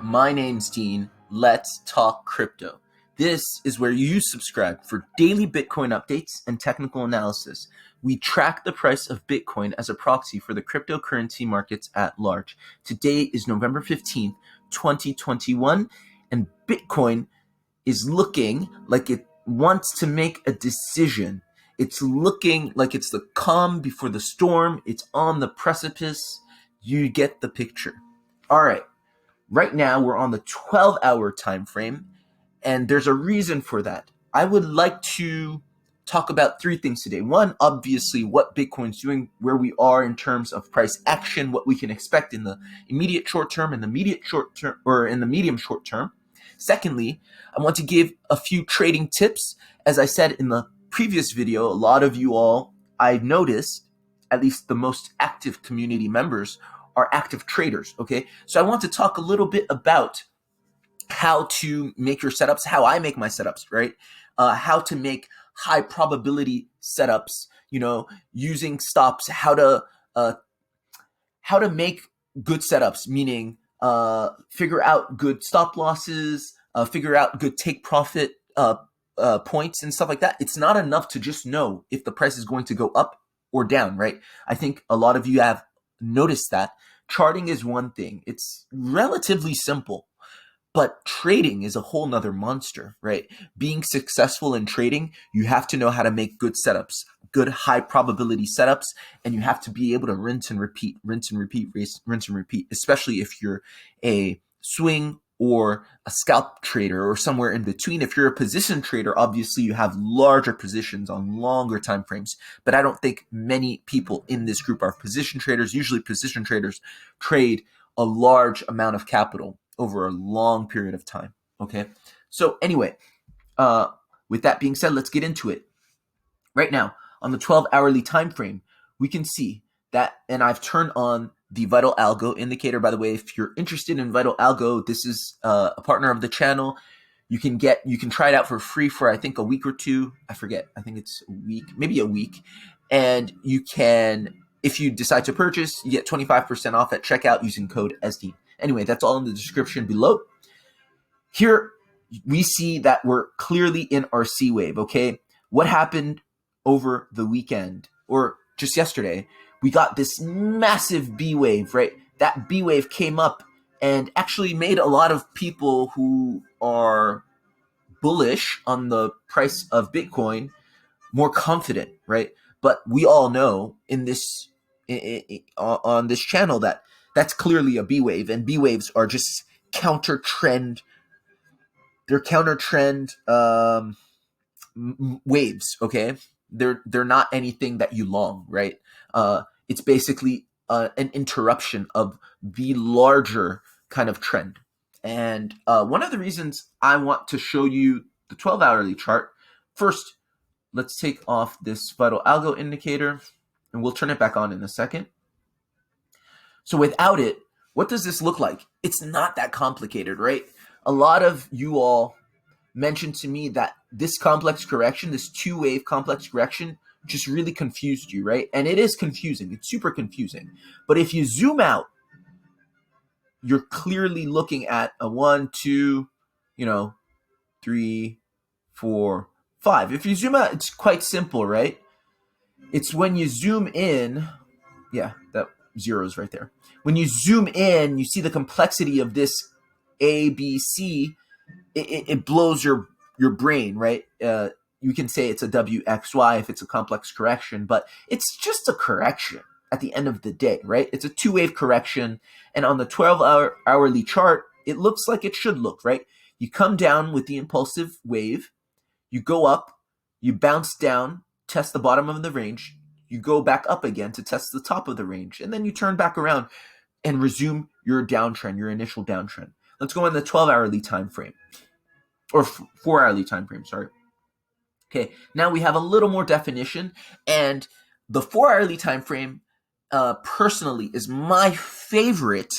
My name's Dean. Let's talk crypto. This is where you subscribe for daily Bitcoin updates and technical analysis. We track the price of Bitcoin as a proxy for the cryptocurrency markets at large. Today is November 15th, 2021, and Bitcoin is looking like it wants to make a decision. It's looking like it's the calm before the storm. It's on the precipice. You get the picture. All right. Right now, we're on the 12-hour time frame, and there's a reason for that. I would like to talk about three things today. One, obviously, what Bitcoin's doing, where we are in terms of price action, what we can expect in the immediate short term, in the medium short term. Secondly, I want to give a few trading tips. As I said in the previous video, a lot of you all, I've noticed, at least the most active community members, are active traders, okay? So I want to talk a little bit about how to make your setups, how I make my setups, right? How to make high probability setups, using stops, how to make good setups, meaning figure out good stop losses, figure out good take profit points and stuff like that. It's not enough to just know if the price is going to go up or down, right? I think a lot of you have noticed that. Charting is one thing. It's relatively simple, but trading is a whole nother monster, right? Being successful in trading, you have to know how to make good setups, good high probability setups, and you have to be able to rinse and repeat, especially if you're a swing or a scalp trader or somewhere in between. If you're a position trader, obviously you have larger positions on longer time frames, but I don't think many people in this group are position traders. Usually position traders trade a large amount of capital over a long period of time, okay? So anyway, with that being said, let's get into it. Right now, on the 12-hourly time frame, we can see that, and I've turned on the Vital Algo indicator. By the way, if you're interested in Vital Algo, this is a partner of the channel. You can try it out for free for, I think, a week or two. I forget. I think it's a week, maybe a week. And you can, if you decide to purchase, you get 25% off at checkout using code SD. Anyway, that's all in the description below. Here, we see that we're clearly in our C wave, okay? What happened over the weekend or just yesterday? We got this massive B wave, right? That B wave came up and actually made a lot of people who are bullish on the price of Bitcoin more confident, right? But we all know in this on this channel that that's clearly a B wave, and B waves are just counter trend. They're counter trend waves, okay? They're not anything that you long, right? It's basically an interruption of the larger kind of trend. And one of the reasons I want to show you the 12-hourly chart, first, let's take off this Vital Algo indicator, and we'll turn it back on in a second. So without it, what does this look like? It's not that complicated, right? A lot of you all mentioned to me that this complex correction, this two-wave complex correction, just really confused you, right? And it is confusing. It's super confusing. But if you zoom out, you're clearly looking at a 1, 2, 3, 4, 5. If you zoom out, it's quite simple, right? It's when you zoom in, yeah, that zero is right there. When you zoom in, you see the complexity of this A, B, C. It blows your brain, right? You can say it's a WXY if it's a complex correction, but it's just a correction at the end of the day, right? It's a two-wave correction, and on the 12-hourly chart, it looks like it should look, right? You come down with the impulsive wave, you go up, you bounce down, test the bottom of the range, you go back up again to test the top of the range, and then you turn back around and resume your downtrend, your initial downtrend. Let's go on the 12-hourly time frame, or 4-hourly time frame, sorry. Okay, now we have a little more definition, and the 4-hourly time frame, personally, is my favorite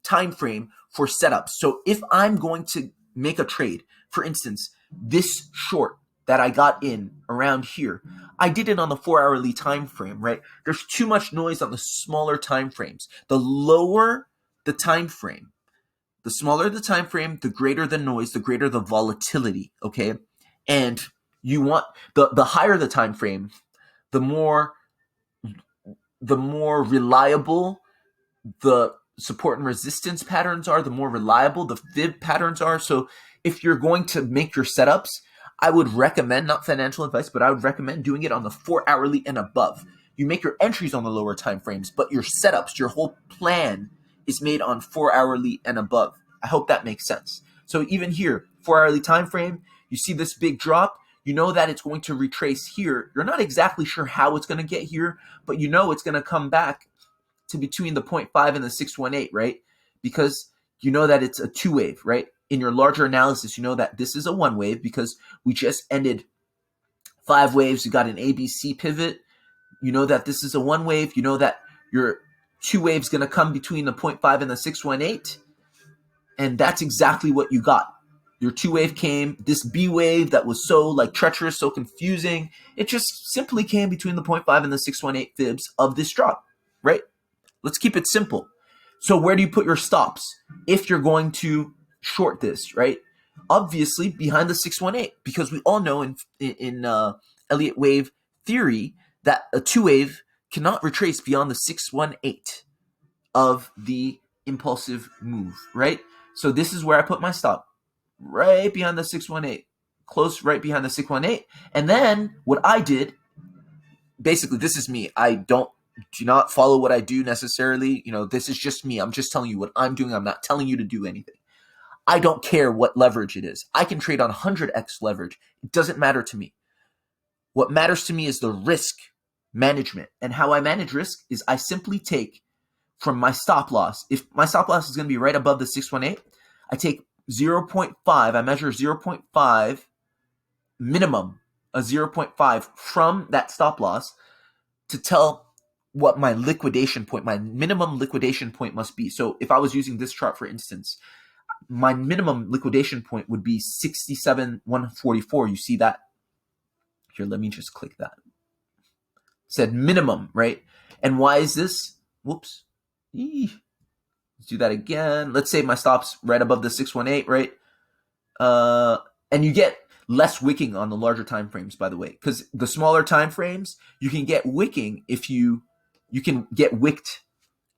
time frame for setups. So if I'm going to make a trade, for instance, this short that I got in around here, I did it on the 4-hourly time frame, right? There's too much noise on the smaller time frames. The lower the time frame, The smaller the time frame, the greater the noise, the greater the volatility, okay? And you want the higher the time frame, the more reliable the support and resistance patterns are, the more reliable the fib patterns are. So if you're going to make your setups, I would recommend, not financial advice, but I would recommend doing it on the 4 hourly and above. You make your entries on the lower time frames, but your setups, your whole plan is made on 4 hourly and above. I hope that makes sense. So even here, 4 hourly time frame, you see this big drop, you know that it's going to retrace here. You're not exactly sure how it's going to get here, but you know it's going to come back to between the 0.5 and the 618, right? Because you know that it's a 2 wave, right? In your larger analysis, you know that this is a 1 wave because we just ended 5 waves. You got an ABC pivot. You know that this is a 1 wave. You know that your 2 waves going to come between the 0.5 and the 618. And that's exactly what you got. Your 2 wave came, this B wave that was so like treacherous, so confusing. It just simply came between the 0.5 and the 618 fibs of this drop, right? Let's keep it simple. So where do you put your stops if you're going to short this, right? Obviously behind the 618, because we all know in Elliot Wave theory that a 2 wave cannot retrace beyond the 618 of the impulsive move, right? So this is where I put my stop, right behind the 618, close right behind the 618. And then what I did, basically this is me. I do not follow what I do necessarily. You know, this is just me. I'm just telling you what I'm doing. I'm not telling you to do anything. I don't care what leverage it is. I can trade on 100x leverage. It doesn't matter to me. What matters to me is the risk management. And how I manage risk is I simply take from my stop loss. If my stop loss is going to be right above the 618, I take 0.5. I measure 0.5 minimum, a 0.5 from that stop loss to tell what my liquidation point, my minimum liquidation point must be. So if I was using this chart, for instance, my minimum liquidation point would be 67,144. You see that? Here, let me just click that. It said minimum, right? And why is this? Whoops. Let's do that again. Let's say my stop's right above the 618, right? And you get less wicking on the larger time frames, by the way, because the smaller time frames, you can get wicking if you can get wicked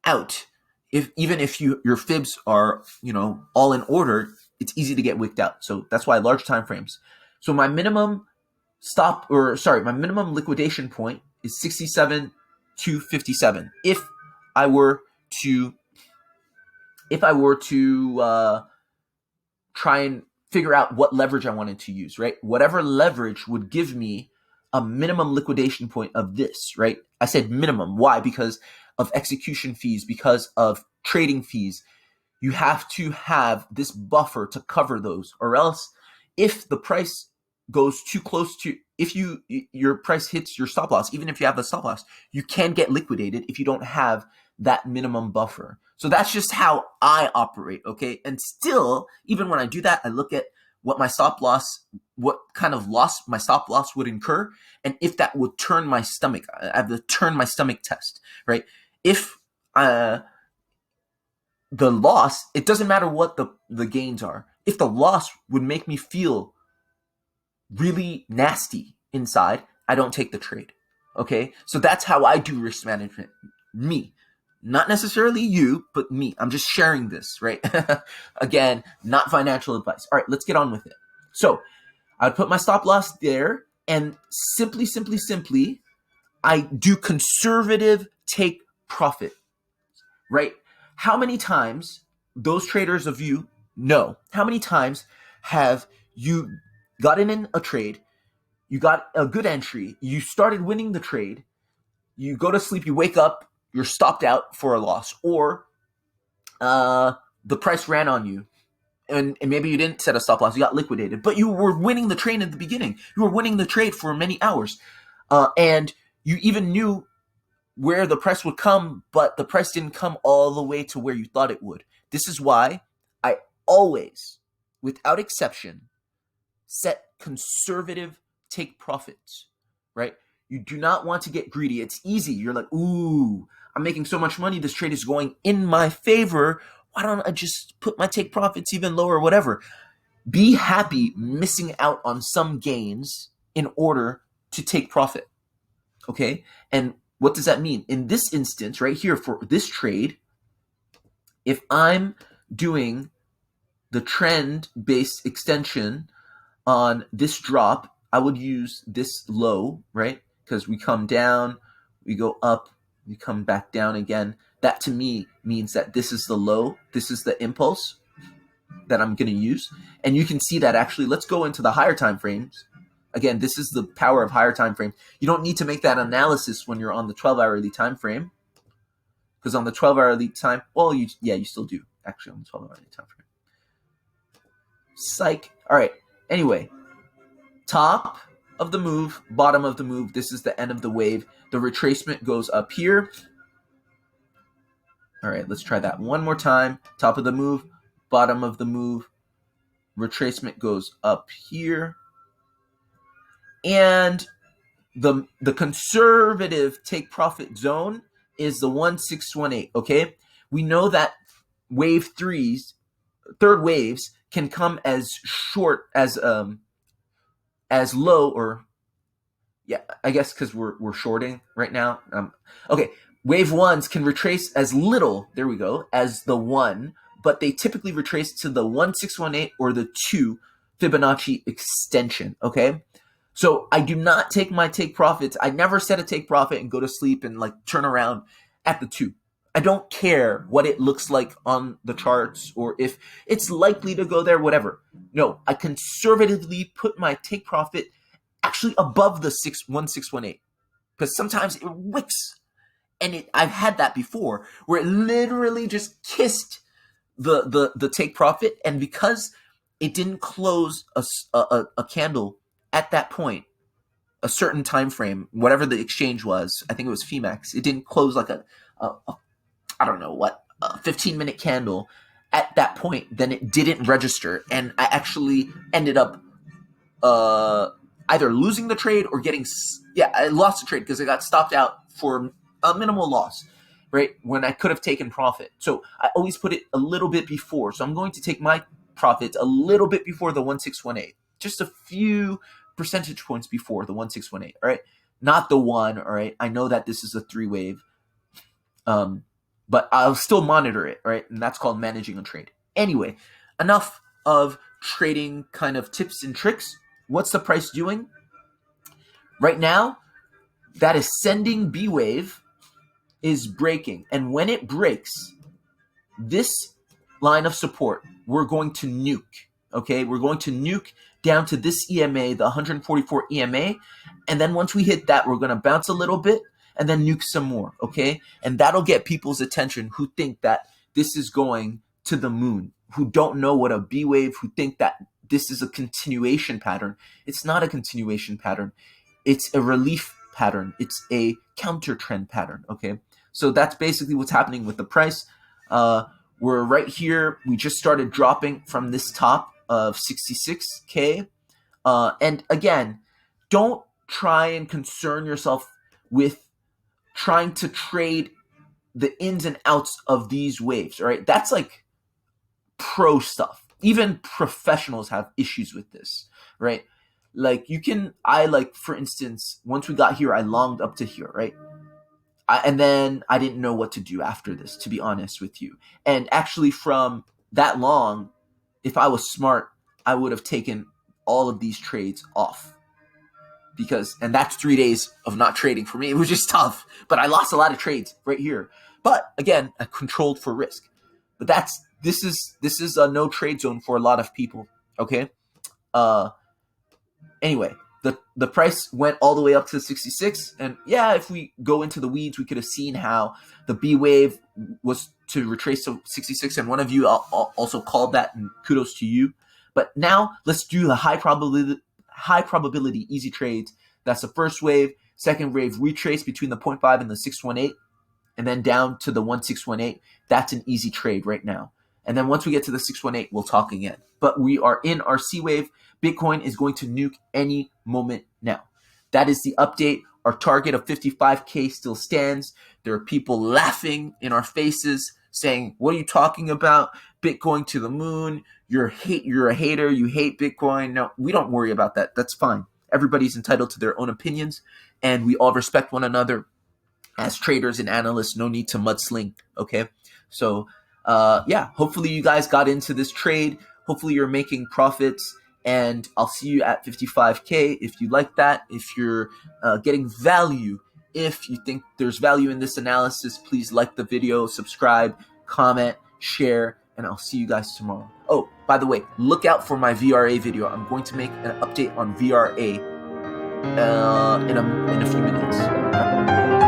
out. Even if your fibs are, you know, all in order, it's easy to get wicked out. So that's why large time frames. So my minimum my minimum liquidation point is 67,257. If I were to try and figure out what leverage I wanted to use, right? Whatever leverage would give me a minimum liquidation point of this, right? I said minimum. Why? Because of execution fees, because of trading fees. You have to have this buffer to cover those, or else if the price goes too close to, if your price hits your stop loss, even if you have a stop loss, you can get liquidated if you don't have that minimum buffer. So that's just how I operate, okay? And still, even when I do that, I look at what my stop loss, what kind of loss my stop loss would incur, and if that would turn my stomach. I have to turn my stomach test, right? If the loss, it doesn't matter what the gains are. If the loss would make me feel really nasty inside, I don't take the trade, okay? So that's how I do risk management. Me. Not necessarily you, but me. I'm just sharing this, right? Again, not financial advice. All right, let's get on with it. So I'd put my stop loss there, and simply, I do conservative take profit, right? How many times, those traders of you know, how many times have you gotten in a trade, you got a good entry, you started winning the trade, you go to sleep, you wake up, you're stopped out for a loss, or the price ran on you, and maybe you didn't set a stop loss, you got liquidated, but you were winning the trade at the beginning. You were winning the trade for many hours, and you even knew where the price would come, but the price didn't come all the way to where you thought it would. This is why I always, without exception, set conservative take profits, right? You do not want to get greedy. It's easy. You're like, ooh, I'm making so much money. This trade is going in my favor. why don't I just put my take profits even lower, whatever? Be happy missing out on some gains in order to take profit. Okay? And what does that mean? In this instance, right here for this trade, if I'm doing the trend-based extension on this drop, I would use this low, right? Because we come down, we go up, we come back down again. That to me means that this is the low, this is the impulse that I'm going to use. And you can see that actually, let's go into the higher time frames. Again, this is the power of higher time frames. You don't need to make that analysis when you're on the 12-hourly time frame. Because on the 12-hourly time, well, you still do, actually, on the 12-hourly time frame. Psych. All right. Anyway, top of the move, bottom of the move. This is the end of the wave. The retracement goes up here. All right, let's try that one more time. Top of the move, bottom of the move. Retracement goes up here. And the conservative take profit zone is the 1618, okay? We know that wave third waves can come as short as low, or yeah, I guess because we're shorting right now. Okay, wave ones can retrace as little, there we go, as the 1, but they typically retrace to the 1618 or the 2 Fibonacci extension, okay? So I do not take my take profits. I never set a take profit and go to sleep and like turn around at the 2. I don't care what it looks like on the charts or if it's likely to go there, whatever. No, I conservatively put my take profit actually above the 1618 because sometimes it wicks. And I've had that before where it literally just kissed the take profit, and because it didn't close a candle at that point, a certain time frame, whatever the exchange was, I think it was Phemex, it didn't close like a I don't know what, a 15-minute candle at that point, then it didn't register, and I actually ended up either losing the trade or I lost the trade because it got stopped out for a minimal loss, right, when I could have taken profit. So I always put it a little bit before. So I'm going to take my profits a little bit before the 1618, just a few percentage points before the 1618, all right? Not the 1, all right? I know that this is a 3-wave, but I'll still monitor it, right? And that's called managing a trade. Anyway, enough of trading kind of tips and tricks. What's the price doing? Right now, that ascending B wave is breaking. And when it breaks, this line of support, we're going to nuke, okay? We're going to nuke down to this EMA, the 144 EMA. And then once we hit that, we're going to bounce a little bit and then nuke some more, okay? And that'll get people's attention who think that this is going to the moon, who don't know what a B wave, who think that this is a continuation pattern. It's not a continuation pattern. It's a relief pattern. It's a counter trend pattern, okay? So that's basically what's happening with the price. We're right here. We just started dropping from this top of 66K. And again, don't try and concern yourself with trying to trade the ins and outs of these waves, all right? That's like pro stuff. Even professionals have issues with this, right? Like for instance, once we got here, I longed up to here, right? And then I didn't know what to do after this, to be honest with you. And actually from that long, if I was smart, I would have taken all of these trades off. And that's 3 days of not trading for me. It was just tough, but I lost a lot of trades right here. But again, I controlled for risk. But this is a no trade zone for a lot of people. Okay. Anyway, the price went all the way up to 66, and yeah, if we go into the weeds, we could have seen how the B wave was to retrace to 66, and one of you also called that, and kudos to you. But now let's do the high probability easy trades. That's the first wave. Second wave retrace between the 0.5 and the 618, and then down to the 1618. That's an easy trade right now. And then once we get to the 618, we'll talk again. But we are in our C wave. Bitcoin is going to nuke any moment now. That is the update. Our target of 55K still stands. There are people laughing in our faces saying, what are you talking about? Bitcoin to the moon. You're a hater. You hate Bitcoin. No, we don't worry about that. That's fine. Everybody's entitled to their own opinions, and we all respect one another as traders and analysts. No need to mudsling. Okay. So, yeah, hopefully you guys got into this trade. Hopefully you're making profits, and I'll see you at 55K if you like that. If you're getting value, if you think there's value in this analysis, please like the video, subscribe, comment, share, and I'll see you guys tomorrow. Oh, by the way, look out for my VRA video. I'm going to make an update on VRA in a few minutes.